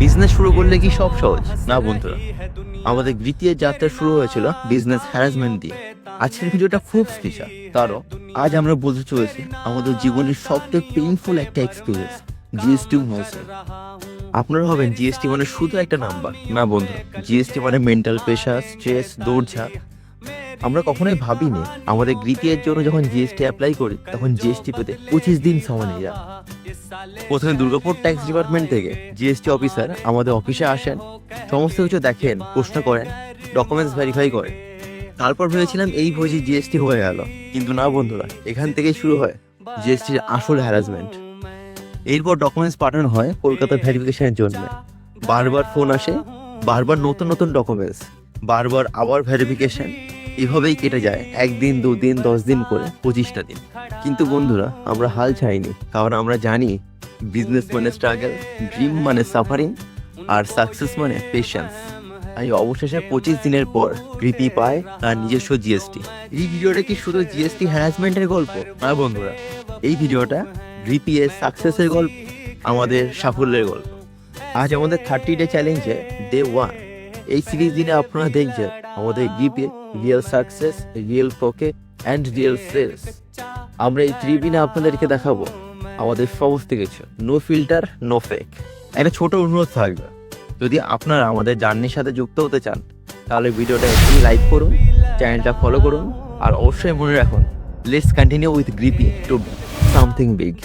Business শুরু করলে কি সব সহজ? না বন্ধুরা, আমাদের দ্বিতীয় যাত্রা শুরু হয়েছিল বিজনেস হ্যারাসমেন্ট দিয়ে। আজকের ভিডিওটা খুব স্পেশাল, কারণ আজ আমরা বলতে চলেছি আমাদের জীবনের সবচেয়ে পেইনফুল একটা এক্সপিরিয়েন্স, জিএসটি হয়েছে। আপনারা হবেন জিএসটি মানে শুধু একটা নাম্বার। না বন্ধুরা, জিএসটি মানে মেন্টাল প্রেশার, স্ট্রেস, দৌড়ঝাঁপ। আমরা কখনোই ভাবিনি আমাদের গ্রিপিয়ের জন্য যখন জিএসটি অ্যাপ্লাই করি তখন জিএসটি পেতে 25 দিন সময় নিয়ে যায়। প্রথমে দুর্গাপুর ট্যাক্স ডিপার্টমেন্ট থেকে জিএসটি অফিসার আমাদের অফিসে আসেন, সমস্ত কিছু দেখেন, প্রশ্ন করেন, ডকুমেন্টস ভেরিফাই করেন। তারপর ভেবেছিলাম এই বুঝি জিএসটি হয়ে গেল, কিন্তু না বন্ধুরা, এখান থেকেই শুরু হয় জিএসটির আসল হ্যারাসমেন্ট। এরপর ডকুমেন্টস পাঠানো হয় কলকাতা ভেরিফিকেশনের জন্য। বারবার ফোন আসে, বারবার নতুন নতুন ডকুমেন্টস, বারবার আবার ভেরিফিকেশন। এভাবেই কেটে যায় 1 দিন, 2 দিন, 10 দিন করে 25টা দিন। কিন্তু বন্ধুরা, আমরা হাল ছাইনি, কারণ আমরা জানি বিজনেস মানে স্ট্রাগল, ড্রিম মানে সাফারিং, আর সাকসেস মানে পেশেন্স। তাই অবশেষে 25 দিনের পর কৃতি পায় তার নিজস্ব জিএসটি। এই ভিডিওটা কি শুধু জিএসটি হ্যারাসমেন্টের গল্প? না বন্ধুরা, এই ভিডিওটা গ্রিপিএর সাকসেসের গল্প, আমাদের সাফল্যের গল্প। আজ আমাদের 30 ডে চ্যালেঞ্জে ডে 1। এই সিরিজ দিনে আপনারা দেখছেন আমাদের গ্রিপে real success, real profit and real sales. আমরা এই 3 দিনে আপনাদেরকে দেখাবো আমাদের সমস্ত কিছু, নো ফিল্টার, নো ফেক। একটা ছোট অনুরোধ থাকবে, যদি আপনারা আমাদের জার্নির সাথে যুক্ত হতে চান তাহলে ভিডিওটা এখনই লাইক করুন, চ্যানেলটা ফলো করুন, আর অবশ্যই মনে রাখুন, লেটস কন্টিনিউ উইথ গ্রিপি টু সামথিং বিগ।